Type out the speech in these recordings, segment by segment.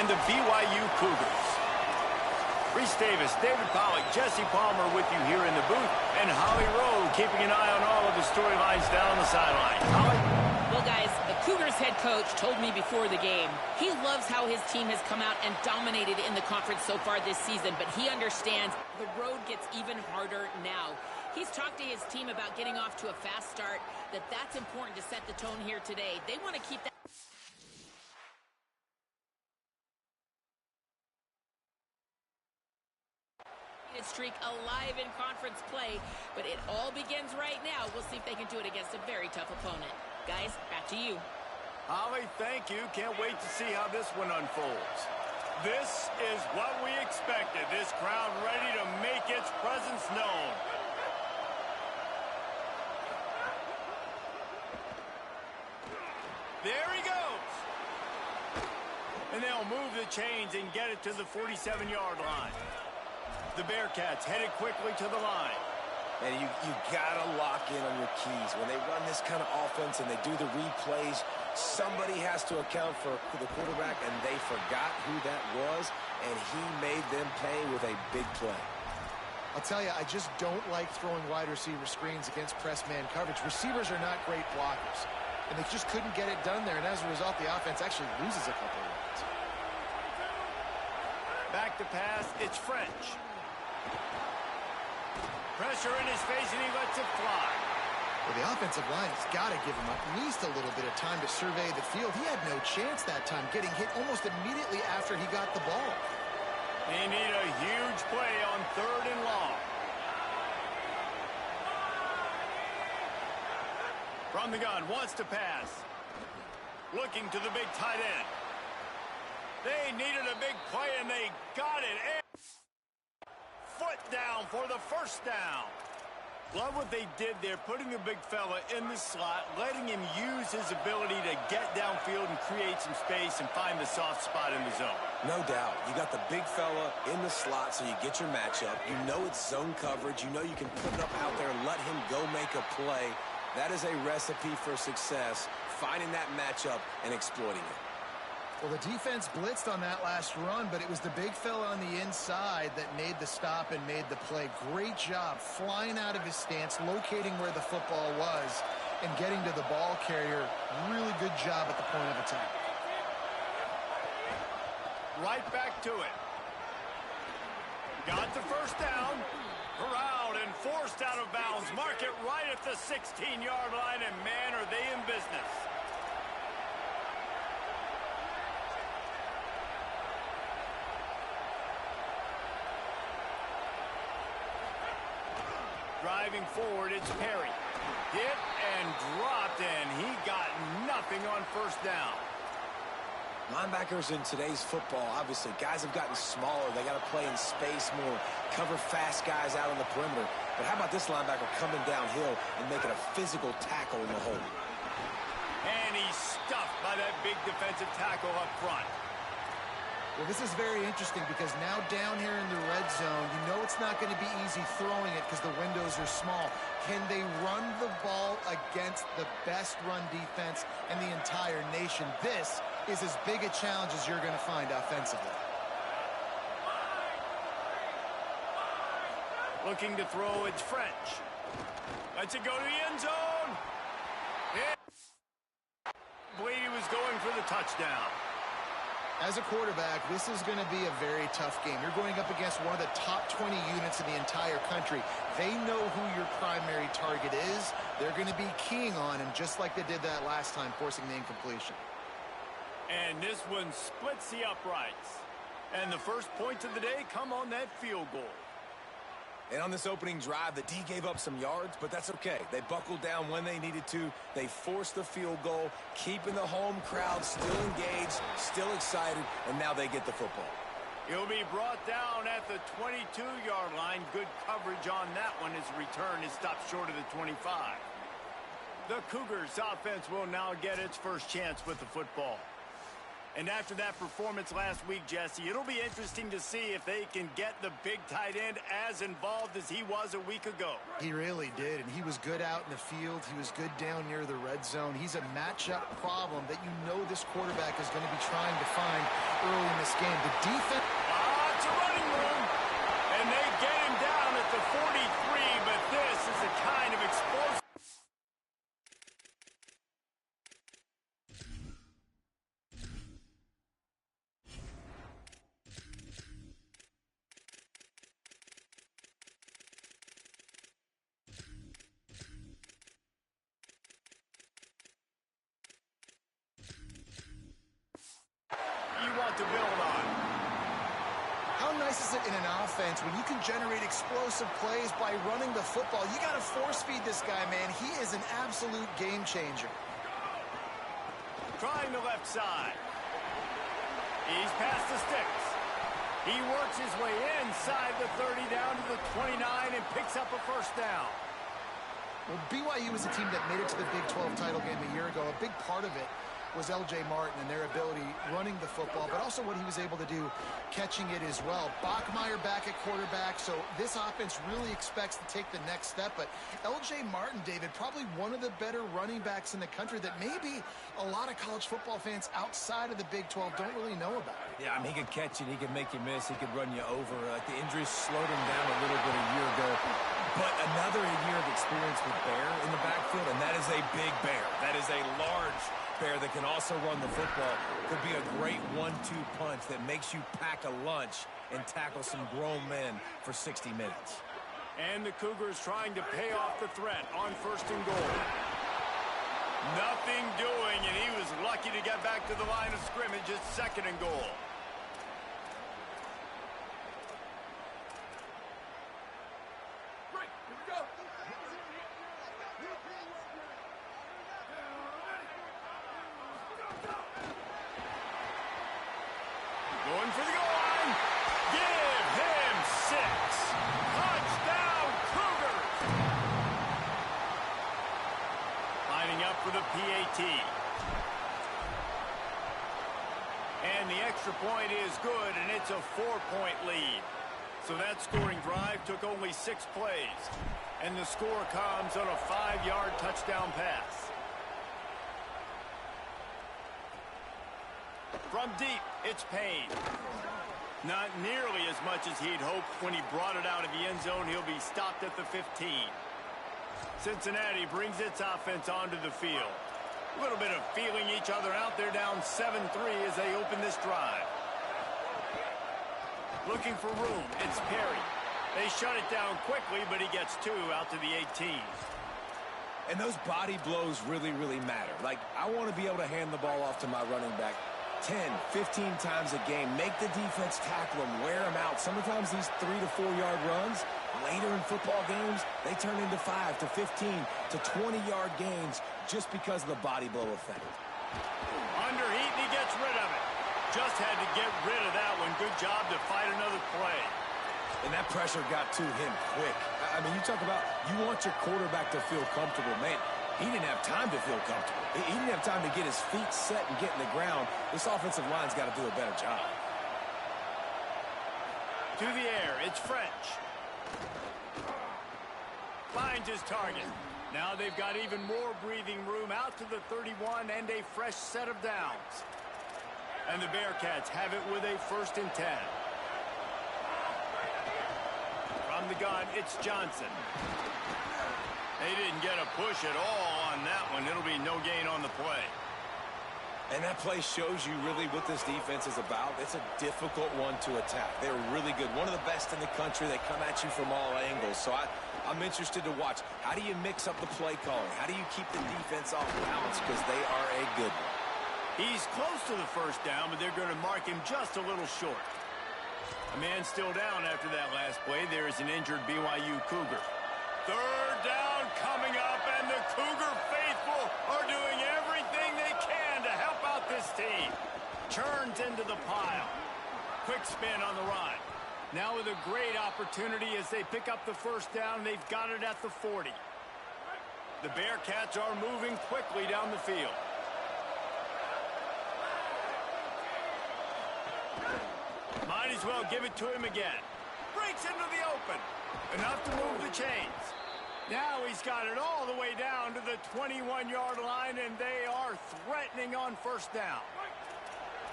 and the BYU Cougars. Reese Davis, David Pollack, Jesse Palmer with you here in the booth, and Holly Rowe keeping an eye on all of the storylines down the sideline. Holly? Well, guys, the Cougars head coach told me before the game he loves how his team has come out and dominated in the conference so far this season, but he understands the road gets even harder now. He's talked to his team about getting off to a fast start, that's important to set the tone here today. They want to keep that streak alive in conference play, but it all begins right now. We'll see if they can do it against a very tough opponent. Guys, back to you. Holly, thank you. Can't wait to see how this one unfolds. This is what we expected. This crowd ready to make its presence known. There he goes. And they'll move the chains and get it to the 47-yard line. The Bearcats headed quickly to the line. And you got to lock in on your keys. When they run this kind of offense and they do the replays, somebody has to account for the quarterback, and they forgot who that was, and he made them pay with a big play. I'll tell you, I just don't like throwing wide receiver screens against press man coverage. Receivers are not great blockers, and they just couldn't get it done there, and as a result, the offense actually loses a couple of yards. Back to pass, it's French. Pressure in his face, and he lets it fly. Well, the offensive line has got to give him at least a little bit of time to survey the field. He had no chance that time, getting hit almost immediately after he got the ball. They need a huge play on 3rd and long. From the gun, wants to pass. Looking to the big tight end. They needed a big play, and they got it. Foot down for the first down. Love what they did there, putting the big fella in the slot, letting him use his ability to get downfield and create some space and find the soft spot in the zone. No doubt. You got the big fella in the slot, so you get your matchup. You know it's zone coverage. You know you can put it up out there and let him go make a play. That is a recipe for success, finding that matchup and exploiting it. Well, the defense blitzed on that last run, but it was the big fella on the inside that made the stop and made the play. Great job flying out of his stance, locating where the football was, and getting to the ball carrier. Really good job at the point of attack. Right back to it. Got the first down. Corralled and forced out of bounds. Mark it right at the 16-yard line, and man, are they in business. Driving forward, it's Perry. Hit and dropped, and he got nothing on first down. Linebackers in today's football, obviously, guys have gotten smaller. They got to play in space more, cover fast guys out on the perimeter. But how about this linebacker coming downhill and making a physical tackle in the hole? And he's stuffed by that big defensive tackle up front. Well, this is very interesting because now down here in the red zone, you know it's not going to be easy throwing it because the windows are small. Can they run the ball against the best run defense in the entire nation? This is as big a challenge as you're going to find offensively. Looking to throw, it's French. Lets it go to the end zone. Believe he was going for the touchdown. As a quarterback, this is going to be a very tough game. You're going up against one of the top 20 units in the entire country. They know who your primary target is. They're going to be keying on him just like they did that last time, forcing the incompletion. And this one splits the uprights. And the first points of the day come on that field goal. And on this opening drive, the D gave up some yards, but that's okay. They buckled down when they needed to. They forced the field goal, keeping the home crowd still engaged, still excited, and now they get the football. He'll be brought down at the 22-yard line. Good coverage on that one. His return is stopped short of the 25. The Cougars offense will now get its first chance with the football. And after that performance last week, Jesse, it'll be interesting to see if they can get the big tight end as involved as he was a week ago. He really did, and he was good out in the field. He was good down near the red zone. He's a matchup problem that you know this quarterback is going to be trying to find early in this game. The defense... It's a running room. And they get him down at the 43, but this is a kind of explosive... to build on. How nice is it in an offense when you can generate explosive plays by running the football? You got to force feed this guy, man. He is an absolute game changer. Trying the left side. He's past the sticks. He works his way inside the 30 down to the 29 and picks up a first down. Well, BYU was a team that made it to the Big 12 title game a year ago. A big part of it was L.J. Martin and their ability running the football, but also what he was able to do catching it as well. Bachmeier back at quarterback, so this offense really expects to take the next step. But L.J. Martin, David, probably one of the better running backs in the country that maybe a lot of college football fans outside of the Big 12 don't really know about. Yeah, I mean, he could catch it, he could make you miss, he could run you over. The injuries slowed him down a little bit a year ago. But another year of experience with Bear in the backfield, and that is a big Bear. That is a large Bear that can also run the football. Could be a great 1-2 punch that makes you pack a lunch and tackle some grown men for 60 minutes. And the Cougars trying to pay off the threat on 1st and goal. Nothing doing, and he was lucky to get back to the line of scrimmage at 2nd and goal. Going for the goal line. Give him 6. Touchdown, Cougars. Lining up for the PAT. And the extra point is good, and it's a 4-point lead. So that scoring drive took only 6 plays. And the score comes on a 5-yard touchdown pass. From deep, it's Payne. Not nearly as much as he'd hoped when he brought it out of the end zone. He'll be stopped at the 15. Cincinnati brings its offense onto the field. A little bit of feeling each other out. They're down 7-3 as they open this drive. Looking for room, it's Perry. They shut it down quickly, but he gets 2 out to the 18. And those body blows really, really matter. Like, I want to be able to hand the ball off to my running back 10, 15 times a game. Make the defense tackle them, wear them out. Sometimes these 3 to 4 yard runs, later in football games, they turn into 5 to 15 to 20-yard gains just because of the body blow effect. Under heat, and he gets rid of it. Just had to get rid of that one. Good job to fight another play. And that pressure got to him quick. I mean, you talk about you want your quarterback to feel comfortable. Man, he didn't have time to feel comfortable. He didn't have time to get his feet set and get in the ground. This offensive line's got to do a better job. To the air, it's French. Finds his target. Now they've got even more breathing room out to the 31 and a fresh set of downs. And the Bearcats have it with a 1st and 10. From the gun, it's Johnson. They didn't get a push at all on that one. It'll be no gain on the play. And that play shows you really what this defense is about. It's a difficult one to attack. They're really good. One of the best in the country. They come at you from all angles. So I'm interested to watch. How do you mix up the play calling? How do you keep the defense off balance? Because they are a good one. He's close to the 1st down, but they're going to mark him just a little short. A man still down after that last play. There is an injured BYU Cougar. 3rd down coming up, and the Cougar faithful are doing everything they can to help out this team. Churns into the pile. Quick spin on the run. Now with a great opportunity as they pick up the 1st down. They've got it at the 40. The Bearcats are moving quickly down the field. as well give it to him again. Breaks into the open. Enough to move the chains. Now he's got it all the way down to the 21-yard line, and they are threatening on first down.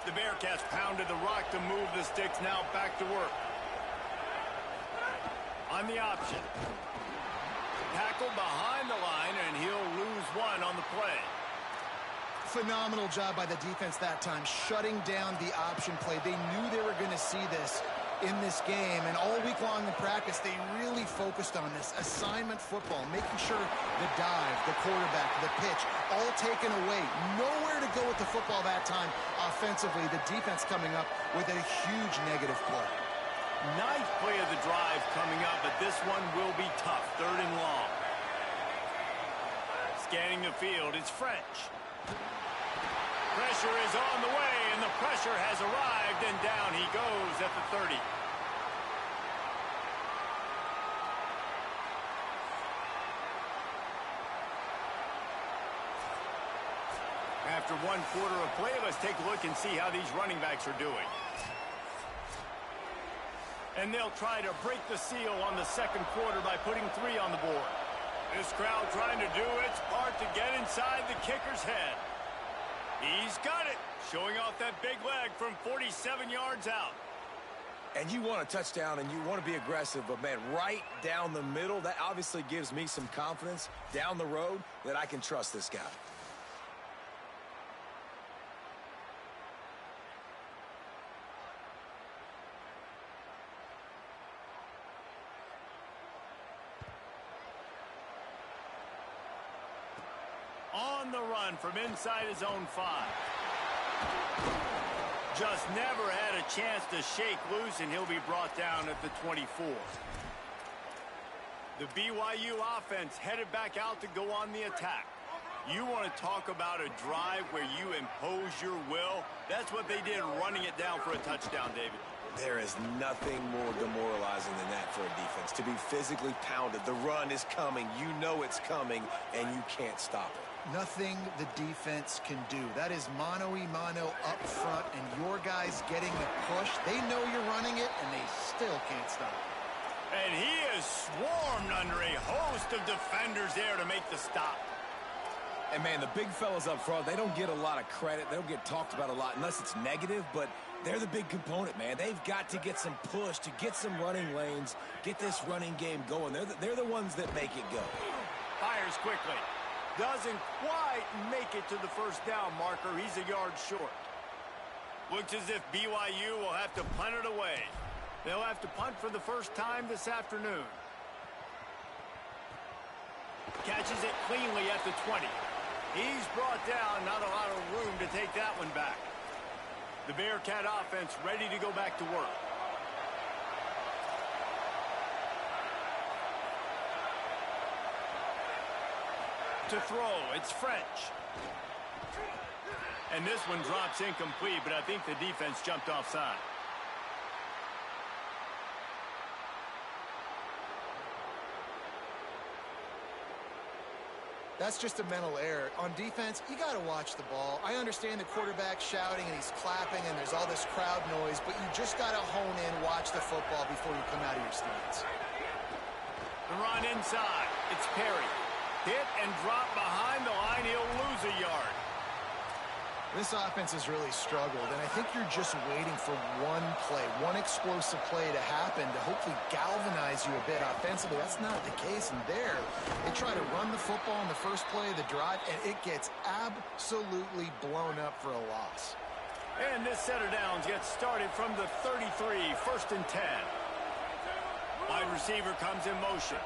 The Bearcats pounded the rock to move the sticks. Now back to work. On the option. Tackle behind the line, and he'll lose one on the play. Phenomenal job by the defense that time, shutting down the option play. They knew they were going to see this in this game, and all week long in practice, they really focused on this assignment football, making sure the dive, the quarterback, the pitch, all taken away. Nowhere to go with the football that time offensively. The defense coming up with a huge negative play. Ninth play of the drive coming up, but this one will be tough. 3rd and long. Scanning the field, it's French. Pressure is on the way, and the pressure has arrived, and down he goes at the 30. After 1 quarter of play, let's take a look and see how these running backs are doing. And they'll try to break the seal on the 2nd quarter by putting 3 on the board. This crowd trying to do its part to get inside the kicker's head. He's got it, showing off that big leg from 47 yards out. And you want a touchdown and you want to be aggressive, but, man, right down the middle, that obviously gives me some confidence down the road that I can trust this guy. On the run from inside his own 5. Just never had a chance to shake loose, and he'll be brought down at the 24. The BYU offense headed back out to go on the attack. You want to talk about a drive where you impose your will? That's what they did, running it down for a touchdown, David. There is nothing more demoralizing than that for a defense. To be physically pounded, the run is coming, you know it's coming, and you can't stop it. Nothing the defense can do. That is mano-a-mano up front, and your guys getting the push. They know you're running it, and they still can't stop it. And he is swarmed under a host of defenders there to make the stop. And, man, the big fellas up front, they don't get a lot of credit. They don't get talked about a lot unless it's negative, but they're the big component, man. They've got to get some push, to get some running lanes, get this running game going. They're the ones that make it go. Fires quickly. Doesn't quite make it to the first down marker. He's a yard short. Looks as if BYU will have to punt it away. They'll have to punt for the first time this afternoon. Catches it cleanly at the 20. He's brought down, not a lot of room to take that one back. The Bearcat offense ready to go back to work. To throw, it's French. And this one drops incomplete, but I think the defense jumped offside. That's just a mental error. On defense, you got to watch the ball. I understand the quarterback shouting and he's clapping and there's all this crowd noise, but you just got to hone in, watch the football before you come out of your stance. The run inside. It's Perry. Hit and drop behind the line. He'll lose a yard. This offense has really struggled, and I think you're just waiting for one play, one explosive play to happen to hopefully galvanize you a bit offensively. That's not the case, and there, they try to run the football in the first play of the drive, and it gets absolutely blown up for a loss. And this set of downs gets started from the 33, 1st and 10. Wide receiver comes in motion.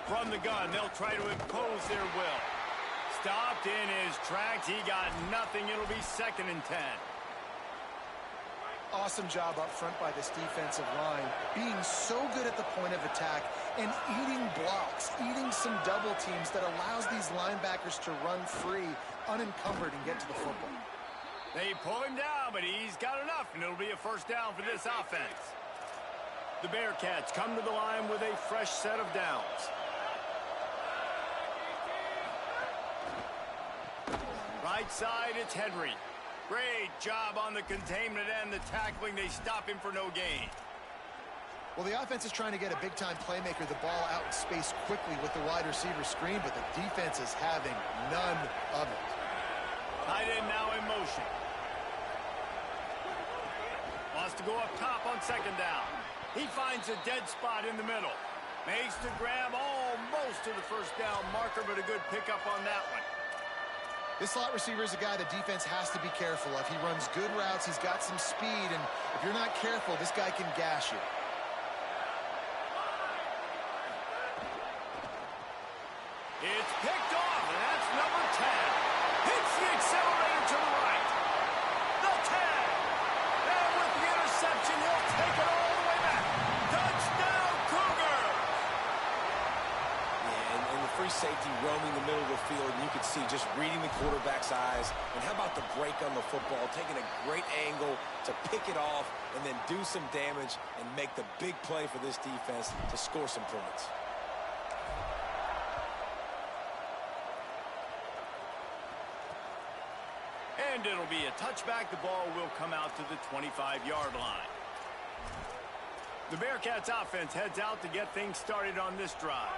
From the gun, they'll try to impose their will. Stopped in his tracks. He got nothing. It'll be 2nd and 10. Awesome job up front by this defensive line, being so good at the point of attack and eating blocks, eating some double teams that allows these linebackers to run free, unencumbered, and get to the football. They pull him down, but he's got enough, and it'll be a first down for this offense. The Bearcats come to the line with a fresh set of downs. Right side, it's Henry. Great job on the containment and the tackling. They stop him for no gain. Well, the offense is trying to get a big-time playmaker the ball out in space quickly with the wide receiver screen, but the defense is having none of it. Tight end now in motion. Wants to go up top on second down. He finds a dead spot in the middle. Makes the grab almost to the first down marker, but a good pickup on that one. This slot receiver is a guy the defense has to be careful of. He runs good routes. He's got some speed, and if you're not careful, this guy can gash you. It's picked off, and that's number 10. Hits the accelerator to the right. The 10. And with the interception, he'll take it all the way back. Touchdown, Cougars! Yeah, and the free safety roaming the middle of the field, and you could see just reading the quarterback's eyes. And how about the break on the football, taking a great angle to pick it off and then do some damage and make the big play for this defense to score some points. And it'll be a touchback. The ball will come out to the 25-yard line. The Bearcats offense heads out to get things started on this drive.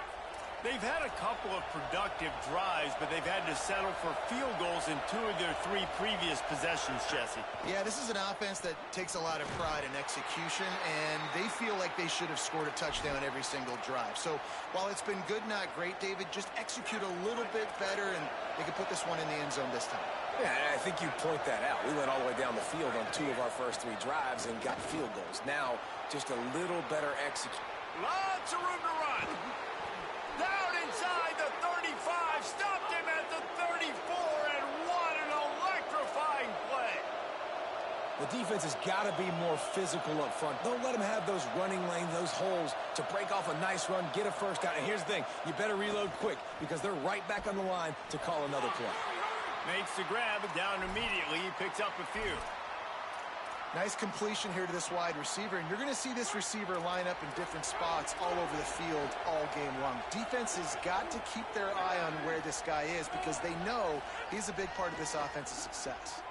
They've had a couple of productive drives, but they've had to settle for field goals in 2 of their 3 previous possessions, Jesse. Yeah, this is an offense that takes a lot of pride in execution, and they feel like they should have scored a touchdown every single drive. So while it's been good, not great, David, just execute a little bit better, and they can put this one in the end zone this time. Yeah, I think you point that out. We went all the way down the field on 2 of our first 3 drives and got field goals. Now, just a little better execution. Lots of room to run. Down inside the 35. Stopped him at the 34, and what an electrifying play. The defense has got to be more physical up front. Don't let them have those running lanes, those holes to break off a nice run, get a first down. And here's the thing, you better reload quick because they're right back on the line to call another play. Makes the grab, down immediately. He picks up a few. Nice completion here to this wide receiver, and you're going to see this receiver line up in different spots all over the field all game long. Defense has got to keep their eye on where this guy is because they know he's a big part of this offense's success.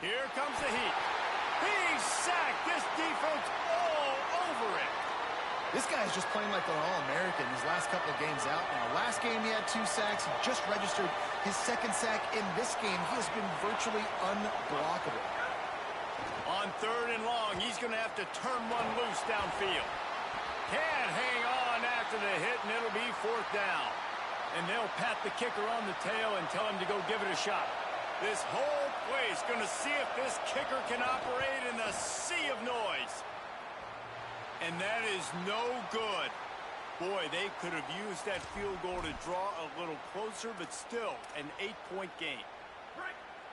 Here comes the heat. He's sacked. This defense all over it. This guy is just playing like an All-American his last couple of games out now. Last game he had 2 sacks. He just registered his 2nd sack in this game. He has been virtually unblockable. On 3rd and long, he's going to have to turn one loose downfield. Can't hang on after the hit, and it'll be 4th down. And they'll pat the kicker on the tail and tell him to go give it a shot. This whole place going to see if this kicker can operate in the sea of noise. And that is no good. Boy, they could have used that field goal to draw a little closer, but still an 8-point game.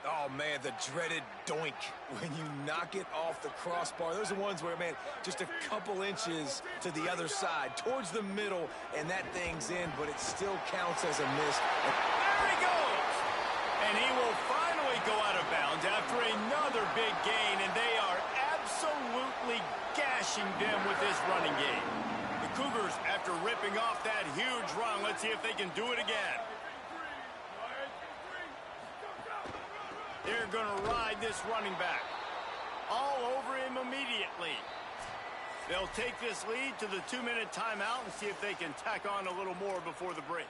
Oh, man, the dreaded doink when you knock it off the crossbar. Those are ones where, man, just a couple inches to the other side, towards the middle, and that thing's in, but it still counts as a miss. There he goes! And he will finally go out of bounds after another big gain, and they are absolutely gashing them with this running game. The Cougars, after ripping off that huge run, let's see if they can do it again. They're going to ride this running back. All over him immediately. They'll take this lead to the 2-minute timeout and see if they can tack on a little more before the break.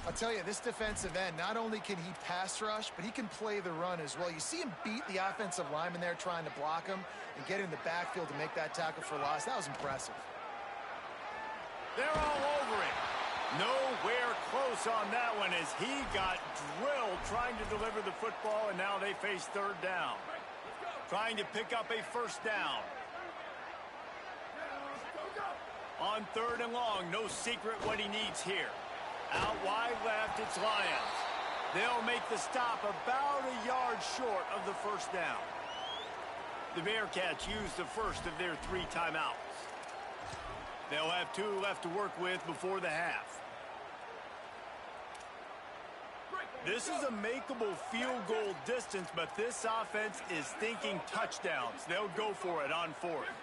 I'll tell you, this defensive end, not only can he pass rush, but he can play the run as well. You see him beat the offensive lineman there trying to block him and get in the backfield to make that tackle for loss. That was impressive. They're all over him. Nowhere close on that one as he got drilled trying to deliver the football, and now they face 3rd down. Trying to pick up a 1st down. On 3rd and long, no secret what he needs here. Out wide left, it's Lions. They'll make the stop about a yard short of the 1st down. The Bearcats use the first of their 3 timeouts. They'll have 2 left to work with before the half. This is a makeable field goal distance, but this offense is thinking touchdowns. They'll go for it on 4th.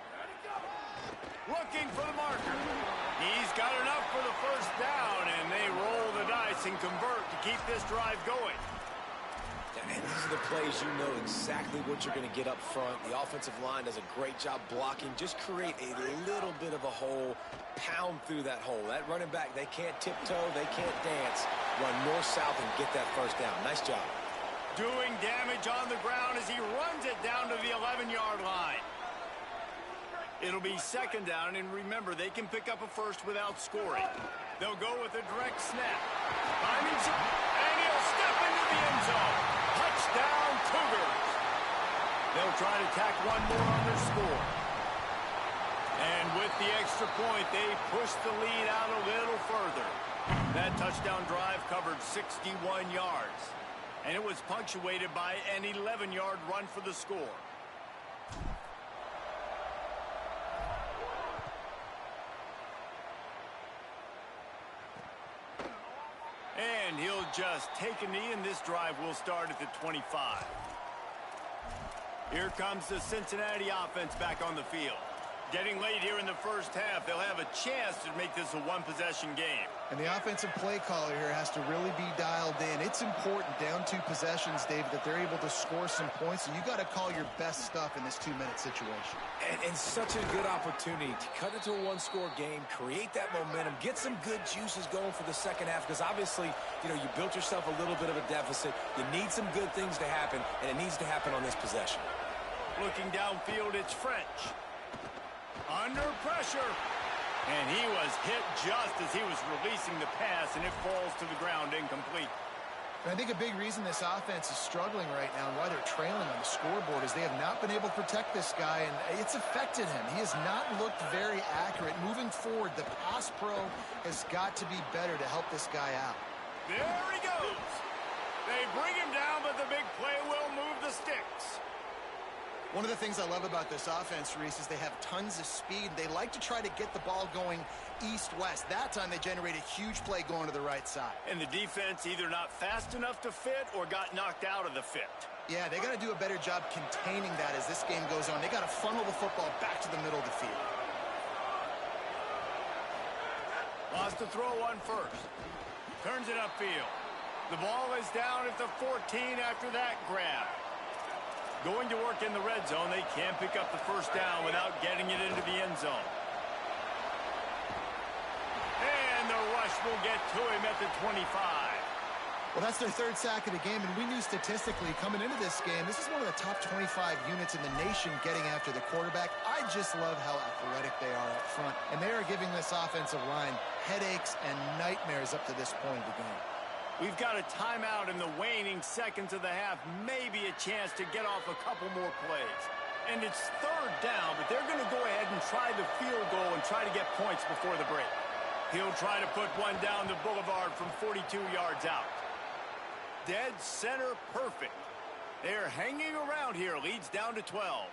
Looking for the marker. He's got enough for the 1st down, and they roll the dice and convert to keep this drive going. And these are the plays you know exactly what you're going to get up front. The offensive line does a great job blocking. Just create a little bit of a hole, pound through that hole. That running back, they can't tiptoe, they can't dance. Run north-south and get that first down. Nice job. Doing damage on the ground as he runs it down to the 11-yard line. It'll be second down, and remember, they can pick up a first without scoring. They'll go with a direct snap. And he'll step into the end zone. Touchdown, Cougars. They'll try to tack one more on their score. And with the extra point, they push the lead out a little further. That touchdown drive covered 61 yards. And it was punctuated by an 11-yard run for the score. And he'll just take a knee, and this drive will start at the 25. Here comes the Cincinnati offense back on the field. Getting late here in the first half, they'll have a chance to make this a one-possession game. And the offensive play caller here has to really be dialed in. It's important down 2 possessions, David, that they're able to score some points. So you got to call your best stuff in this 2-minute situation. And such a good opportunity to cut into a one-score game, create that momentum, get some good juices going for the second half. Because obviously, you built yourself a little bit of a deficit. You need some good things to happen, and it needs to happen on this possession. Looking downfield, it's French. Under pressure. And he was hit just as he was releasing the pass, and it falls to the ground incomplete. And I think a big reason this offense is struggling right now and why they're trailing on the scoreboard is they have not been able to protect this guy, and it's affected him. He has not looked very accurate. Moving forward, the pass pro has got to be better to help this guy out. There he goes. They bring him down, but the big play will move the sticks. One of the things I love about this offense, Reese, is they have tons of speed. They like to try to get the ball going east-west. That time they generate a huge play going to the right side. And the defense either not fast enough to fit or got knocked out of the fit. Yeah, they got to do a better job containing that as this game goes on. They got to funnel the football back to the middle of the field. Lost the throw on first. Turns it upfield. The ball is down at the 14 after that grab. Going to work in the red zone. They can't pick up the first down without getting it into the end zone. And the rush will get to him at the 25. Well, that's their 3rd sack of the game, and we knew statistically coming into this game, this is one of the top 25 units in the nation getting after the quarterback. I just love how athletic they are up front, and they are giving this offensive line headaches and nightmares up to this point of the game. We've got a timeout in the waning seconds of the half, maybe a chance to get off a couple more plays. And it's 3rd down, but they're going to go ahead and try the field goal and try to get points before the break. He'll try to put one down the boulevard from 42 yards out. Dead center perfect. They're hanging around here, leads down to 12.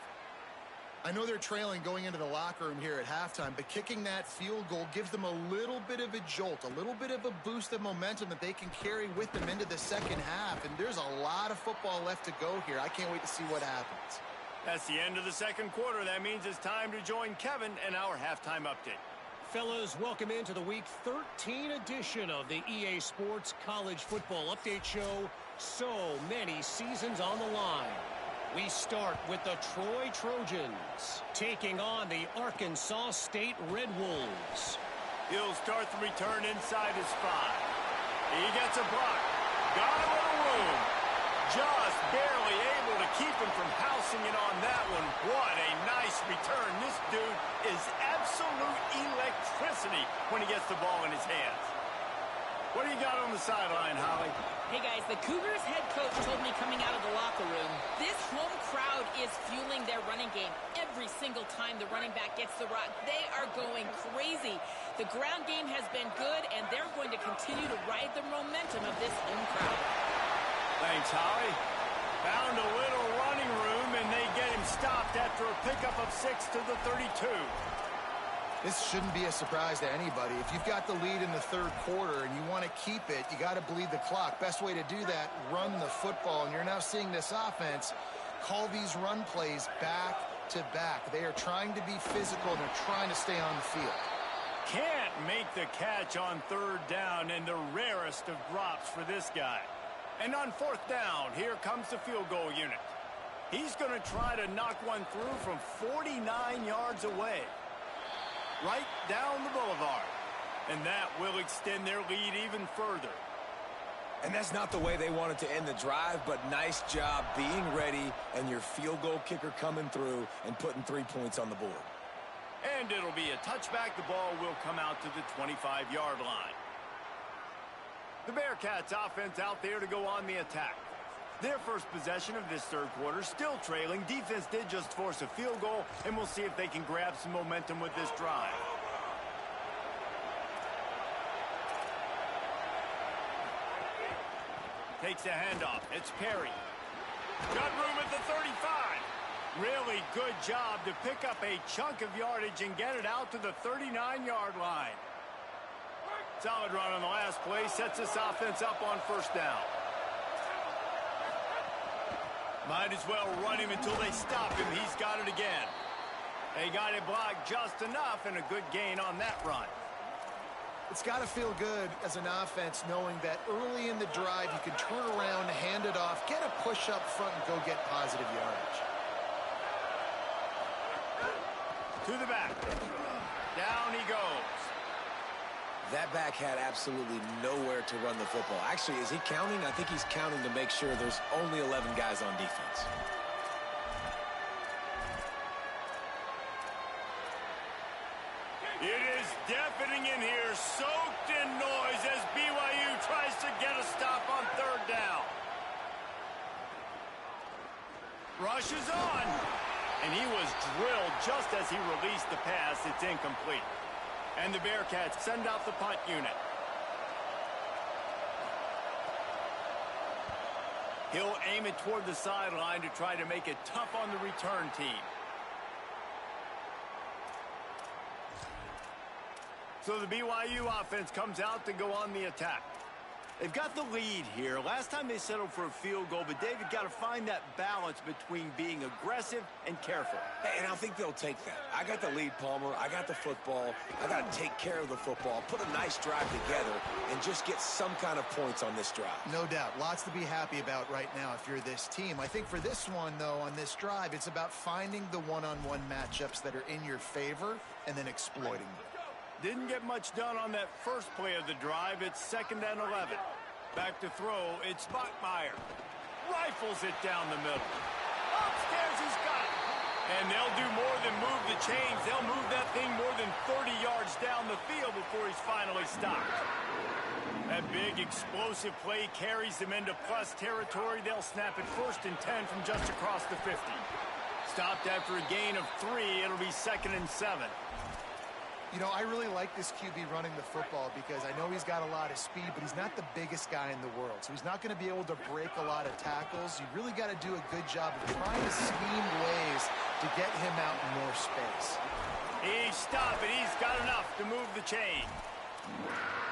I know they're trailing going into the locker room here at halftime, but kicking that field goal gives them a little bit of a jolt, a little bit of a boost of momentum that they can carry with them into the second half. And there's a lot of football left to go here. I can't wait to see what happens. That's the end of the second quarter. That means it's time to join Kevin and our halftime update. Fellas, welcome into the Week 13 edition of the EA Sports College Football Update Show. So many seasons on the line. We start with the Troy Trojans taking on the Arkansas State Red Wolves. He'll start the return inside his 5. He gets a block. Got a little room. Just barely able to keep him from housing it on that one. What a nice return. This dude is absolute electricity when he gets the ball in his hands. What do you got on the sideline, Holly? Hey, guys, the Cougars head coach told me coming out of the locker room, this home crowd is fueling their running game. Every single time the running back gets the rock, they are going crazy. The ground game has been good, and they're going to continue to ride the momentum of this home crowd. Thanks, Holly. Found a little running room, and they get him stopped after a pickup of 6 to the 32. This shouldn't be a surprise to anybody. If you've got the lead in the 3rd quarter and you want to keep it, you got to bleed the clock. Best way to do that, run the football. And you're now seeing this offense call these run plays back to back. They are trying to be physical, and they're trying to stay on the field. Can't make the catch on 3rd down, and the rarest of drops for this guy. And on fourth down, here comes the field goal unit. He's going to try to knock one through from 49 yards away. Right down the boulevard. And that will extend their lead even further. And that's not the way they wanted to end the drive, but nice job being ready and your field goal kicker coming through and putting 3 points on the board. And it'll be a touchback. The ball will come out to the 25-yard line. The Bearcats offense out there to go on the attack. Their first possession of this third quarter, still trailing. Defense did just force a field goal, and we'll see if they can grab some momentum with this drive. Takes a handoff. It's Perry. Got room at the 35. Really good job to pick up a chunk of yardage and get it out to the 39-yard line. Solid run on the last play. Sets this offense up on first down. Might as well run him until they stop him. He's got it again. They got it blocked just enough, and a good gain on that run. It's got to feel good as an offense knowing that early in the drive you can turn around, hand it off, get a push up front, and go get positive yardage. To the back. Down he goes. That back had absolutely nowhere to run the football. Actually, is he counting? I think he's counting to make sure there's only 11 guys on defense. It is deafening in here, soaked in noise as BYU tries to get a stop on third down. Rush is on, and he was drilled just as he released the pass. It's incomplete. And the Bearcats send out the punt unit. He'll aim it toward the sideline to try to make it tough on the return team. So the BYU offense comes out to go on the attack. They've got the lead here. Last time they settled for a field goal, but David got to find that balance between being aggressive and careful. Hey, and I think they'll take that. I got the lead, Palmer. I got the football. I got to take care of the football, put a nice drive together, and just get some kind of points on this drive. No doubt. Lots to be happy about right now if you're this team. I think for this one, though, on this drive, it's about finding the one-on-one matchups that are in your favor and then exploiting them. Didn't get much done on that first play of the drive. It's 2nd and 11. Back to throw. It's Bachmeier. Rifles it down the middle. Upstairs, he's got it. And they'll do more than move the chains. They'll move that thing more than 30 yards down the field before he's finally stopped. That big explosive play carries them into plus territory. They'll snap it 1st and 10 from just across the 50. Stopped after a gain of 3. It'll be 2nd and 7. You know, I really like this QB running the football because I know he's got a lot of speed, but he's not the biggest guy in the world. So he's not going to be able to break a lot of tackles. You really got to do a good job of trying to scheme ways to get him out in more space. He stopped it. He's got enough to move the chain.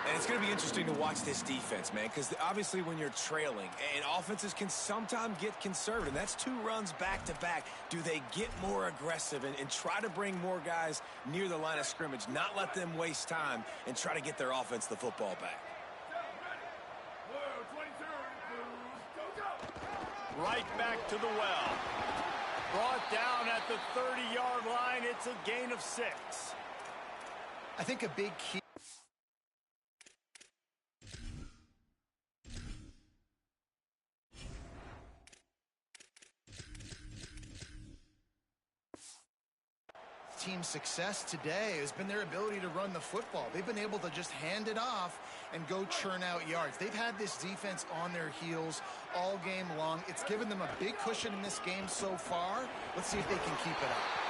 And it's going to be interesting to watch this defense, man, because obviously when you're trailing, and offenses can sometimes get conservative. That's 2 runs back-to-back. Do they get more aggressive and try to bring more guys near the line of scrimmage, not let them waste time, and try to get their offense the football back? Right back to the well. Brought down at the 30-yard line. It's a gain of 6. I think a big key. Team's success today has been their ability to run the football. They've been able to just hand it off and go churn out yards. They've had this defense on their heels all game long. It's given them a big cushion in this game so far. Let's see if they can keep it up.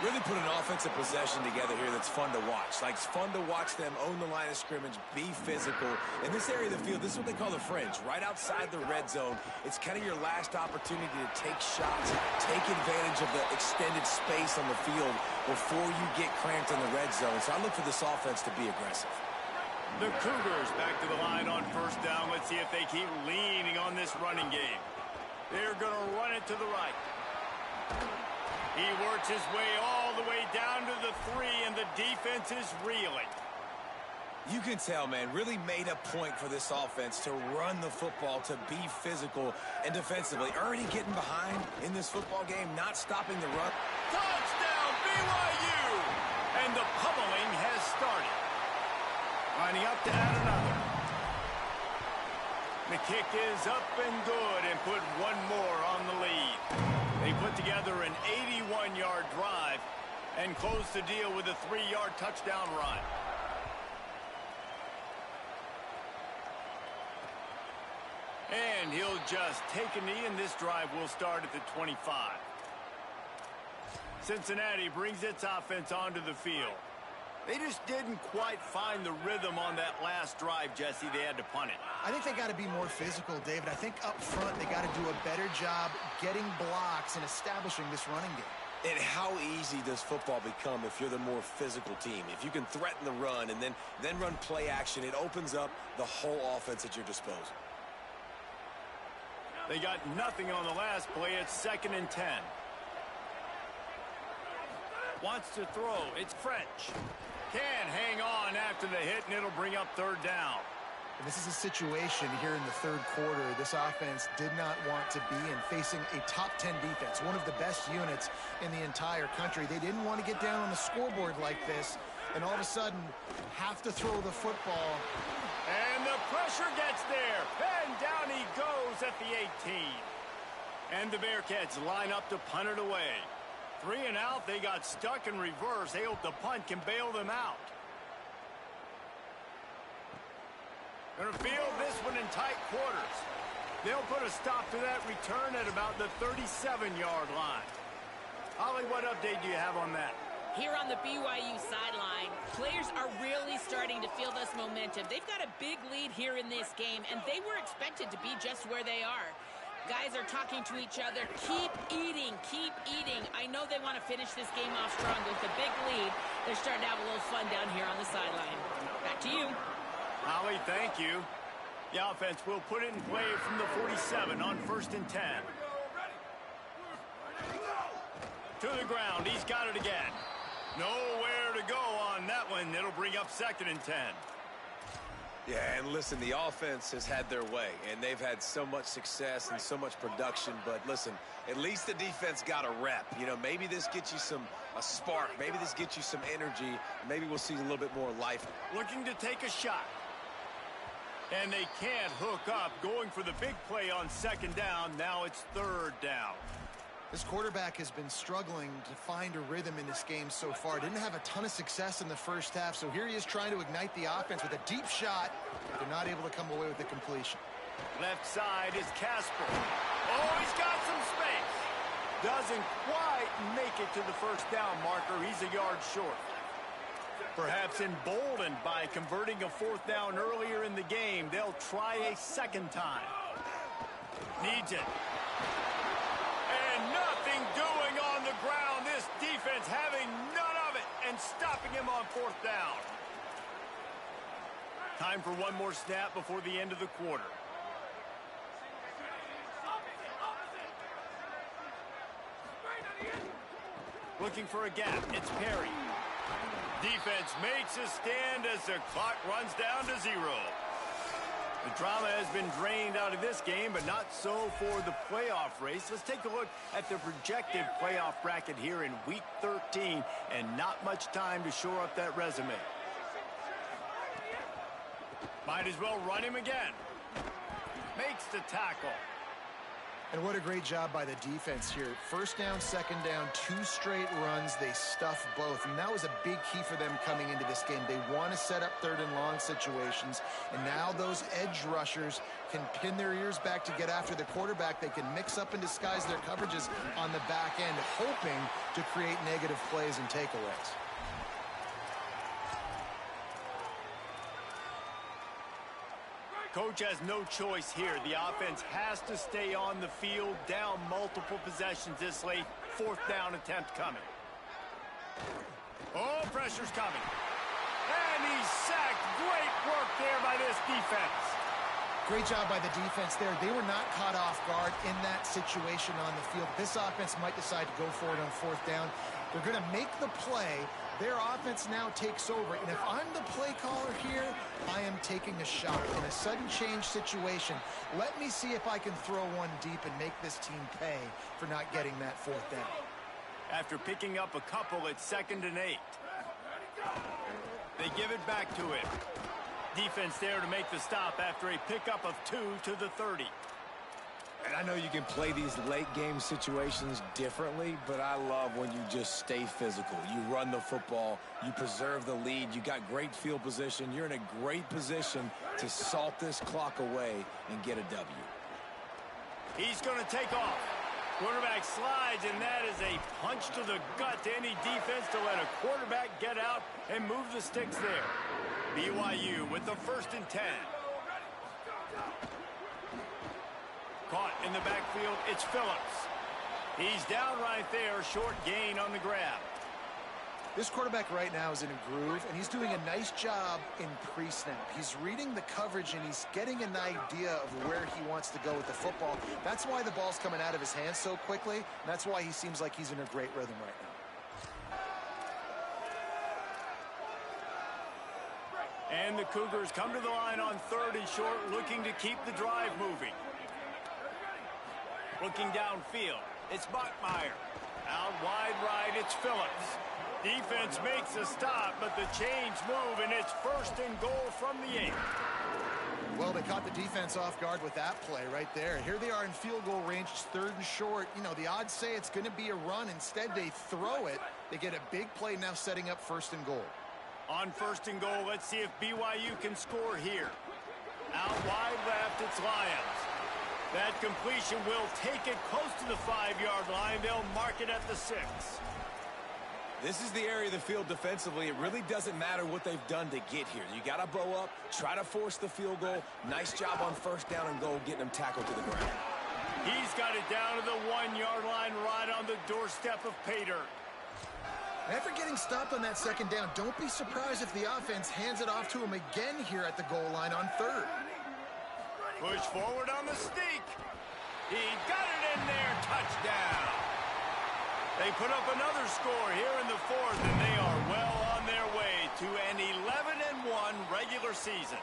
Really put an offensive possession together here that's fun to watch. Like, it's fun to watch them own the line of scrimmage, be physical. In this area of the field, this is what they call the fringe, right outside the red zone. It's kind of your last opportunity to take shots, take advantage of the extended space on the field before you get cramped in the red zone. So I look for this offense to be aggressive. The Cougars back to the line on first down. Let's see if they keep leaning on this running game. They're going to run it to the right. He works his way all the way down to the 3, and the defense is reeling. You can tell, man, really made a point for this offense to run the football, to be physical and defensively. Already getting behind in this football game, not stopping the run. Touchdown, BYU! And the pummeling has started. Lining up to add another. The kick is up and good and put one more on the lead. They put together an 81-yard drive and close the deal with a 3-yard touchdown run. And he'll just take a knee, and this drive will start at the 25. Cincinnati brings its offense onto the field. They just didn't quite find the rhythm on that last drive, Jesse. They had to punt it. I think they got to be more physical, David. I think up front they got to do a better job getting blocks and establishing this running game. And how easy does football become if you're the more physical team? If you can threaten the run and then run play action, it opens up the whole offense at your disposal. They got nothing on the last play. It's 2nd and 10. Wants to throw. It's French. Can't hang on after the hit, and it'll bring up 3rd down. And this is a situation here in the 3rd quarter this offense did not want to be in, facing a top 10 defense, one of the best units in the entire country. They didn't want to get down on the scoreboard like this, and all of a sudden have to throw the football. And the pressure gets there. And down he goes at the 18. And the Bearcats line up to punt it away. 3 and out. They got stuck in reverse. They hope the punt can bail them out. Going to field this one in tight quarters. They'll put a stop to that return at about the 37-yard line. Holly, what update do you have on that? Here on the BYU sideline, players are really starting to feel this momentum. They've got a big lead here in this game, and they were expected to be just where they are. Guys are talking to each other. Keep eating, keep eating. I know they want to finish this game off strong with a big lead. They're starting to have a little fun down here on the sideline. Back to you. Holly, thank you. The offense will put it in play from the 47 on 1st and 10. To the ground. He's got it again. Nowhere to go on that one. It'll bring up 2nd and 10. Yeah, and listen, the offense has had their way, and they've had so much success and so much production. But listen, at least the defense got a rep. You know, maybe this gets you a spark. Maybe this gets you some energy. Maybe we'll see a little bit more life. Looking to take a shot. And they can't hook up. Going for the big play on 2nd down. Now it's 3rd down. This quarterback has been struggling to find a rhythm in this game so far. Didn't have a ton of success in the first half, so here he is trying to ignite the offense with a deep shot. They're not able to come away with the completion. Left side is Casper. Oh, he's got some space. Doesn't quite make it to the 1st down marker. He's a yard short. Perhaps emboldened by converting a 4th down earlier in the game, they'll try a 2nd time. Needs it. And nothing doing on the ground. This defense having none of it and stopping him on 4th down. Time for one more snap before the end of the quarter. Looking for a gap. It's Perry. Defense makes a stand as the clock runs down to 0. The drama has been drained out of this game, but not so for the playoff race. Let's take a look at the projected playoff bracket here in Week 13, and not much time to shore up that resume. Might as well run him again. Makes the tackle. And what a great job by the defense here. 1st down, 2nd down, 2 straight runs. They stuffed both. And that was a big key for them coming into this game. They want to set up 3rd and long situations. And now those edge rushers can pin their ears back to get after the quarterback. They can mix up and disguise their coverages on the back end, hoping to create negative plays and takeaways. Coach has no choice here. The offense has to stay on the field, down multiple possessions this late. 4th down attempt coming. Oh, pressure's coming. And he's sacked. Great work there by this defense. Great job by the defense there. They were not caught off guard in that situation on the field. This offense might decide to go for it on fourth down. They're going to make the play. Their offense now takes over. And if I'm the play caller here, I am taking a shot. In a sudden change situation, let me see if I can throw one deep and make this team pay for not getting that fourth down. After picking up a couple, it's 2nd and 8. They give it back to him. Defense there to make the stop after a pickup of 2 to the 30. And I know you can play these late game situations differently, but I love when you just stay physical. You run the football, you preserve the lead, you got great field position, you're in a great position to salt this clock away and get a W. He's going to take off. Quarterback slides, and that is a punch to the gut to any defense to let a quarterback get out and move the sticks there. BYU with the 1st and 10. Caught in the backfield, it's Phillips. He's down right there, short gain on the grab. This quarterback right now is in a groove, and he's doing a nice job in pre-snap. He's reading the coverage, and he's getting an idea of where he wants to go with the football. That's why the ball's coming out of his hands so quickly, and that's why he seems like he's in a great rhythm right now. And the Cougars come to the line on 3rd and short, looking to keep the drive moving. Looking downfield, it's Bachmeier. Out wide right, it's Phillips. Defense makes a stop, but the chains move, and it's 1st and goal from the 8. Well, they caught the defense off guard with that play right there. Here they are in field goal range, it's 3rd and short. You know, the odds say it's going to be a run. Instead, they throw it. They get a big play now setting up 1st and goal. On 1st and goal, let's see if BYU can score here. Out wide left, it's Lyons. That completion will take it close to the 5-yard line. They'll mark it at the 6. This is the area of the field defensively. It really doesn't matter what they've done to get here. You got to bow up, try to force the field goal. Nice job on 1st down and goal, getting them tackled to the ground. He's got it down to the 1-yard line, right on the doorstep of Pater. After getting stopped on that 2nd down, don't be surprised if the offense hands it off to him again here at the goal line on 3rd. Push forward on the sneak. He got it in there. Touchdown. They put up another score here in the 4th, and they are well on their way to an 11-1 regular season.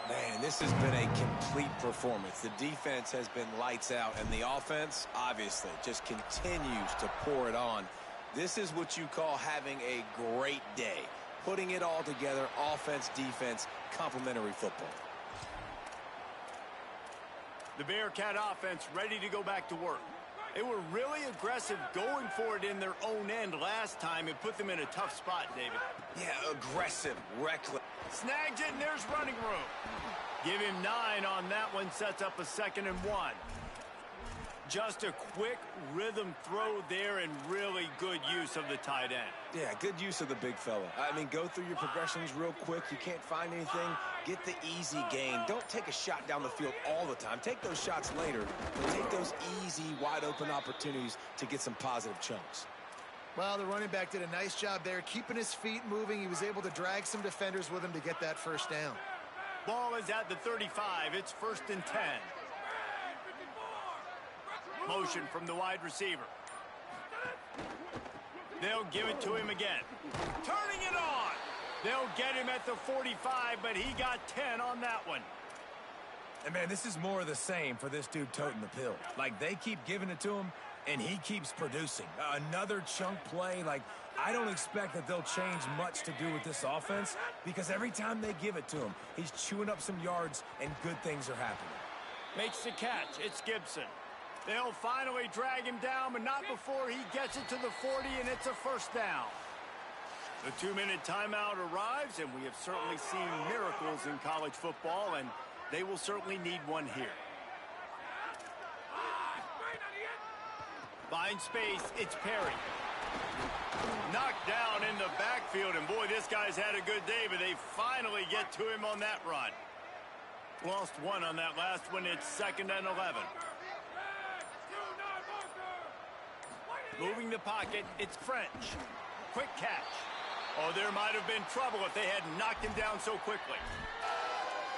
Man, this has been a complete performance. The defense has been lights out, and the offense, obviously, just continues to pour it on. This is what you call having a great day. Putting it all together, offense, defense, complementary football. The Bearcat offense ready to go back to work. They were really aggressive going for it in their own end last time. It put them in a tough spot, David. Yeah, aggressive, reckless. Snags it, and there's running room. Give him 9 on that one, sets up a 2nd and 1. Just a quick rhythm throw there and really good use of the tight end. Yeah, good use of the big fella. I mean, go through your progressions real quick. You can't find anything. Get the easy gain. Don't take a shot down the field all the time. Take those shots later, but take those easy, wide-open opportunities to get some positive chunks. Well, the running back did a nice job there, keeping his feet moving. He was able to drag some defenders with him to get that 1st down. Ball is at the 35. It's 1st and 10. Motion from the wide receiver. They'll give it to him again. Turning it on. They'll get him at the 45, but he got 10 on that one. And, man, this is more of the same for this dude toting the pill. Like, they keep giving it to him, and he keeps producing. Another chunk play. Like, I don't expect that they'll change much to do with this offense because every time they give it to him, he's chewing up some yards, and good things are happening. Makes the catch. It's Gibson. They'll finally drag him down, but not before he gets it to the 40, and it's a 1st down. The 2-minute timeout arrives, and we have certainly seen miracles in college football, and they will certainly need one here. Find space, it's Perry. Knocked down in the backfield, and boy, this guy's had a good day, but they finally get to him on that run. Lost 1 on that last one. It's 2nd and 11. Moving the pocket, it's French. Quick catch. Oh, there might have been trouble if they had knocked him down so quickly.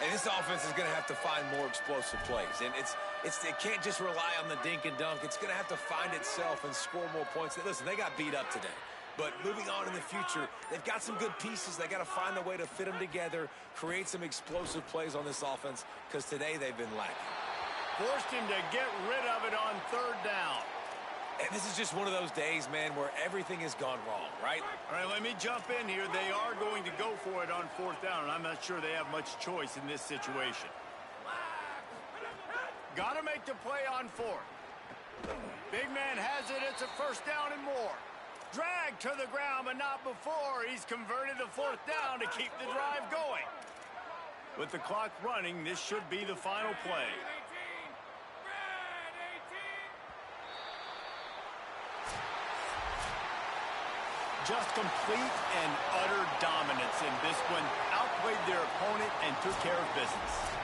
And this offense is going to have to find more explosive plays. And it can't just rely on the dink and dunk. It's going to have to find itself and score more points. Listen, they got beat up today. But moving on in the future, they've got some good pieces. They got to find a way to fit them together, create some explosive plays on this offense, because today they've been lacking. Forced him to get rid of it on third down. And this is just one of those days, man, where everything has gone wrong, right? All right, let me jump in here. They are going to go for it on fourth down, and I'm not sure they have much choice in this situation. Got to make the play on fourth. Big man has it. It's a first down and more. Dragged to the ground, but not before. He's converted the fourth down to keep the drive going. With the clock running, this should be the final play. Just complete and utter dominance in this one. Outplayed their opponent and took care of business.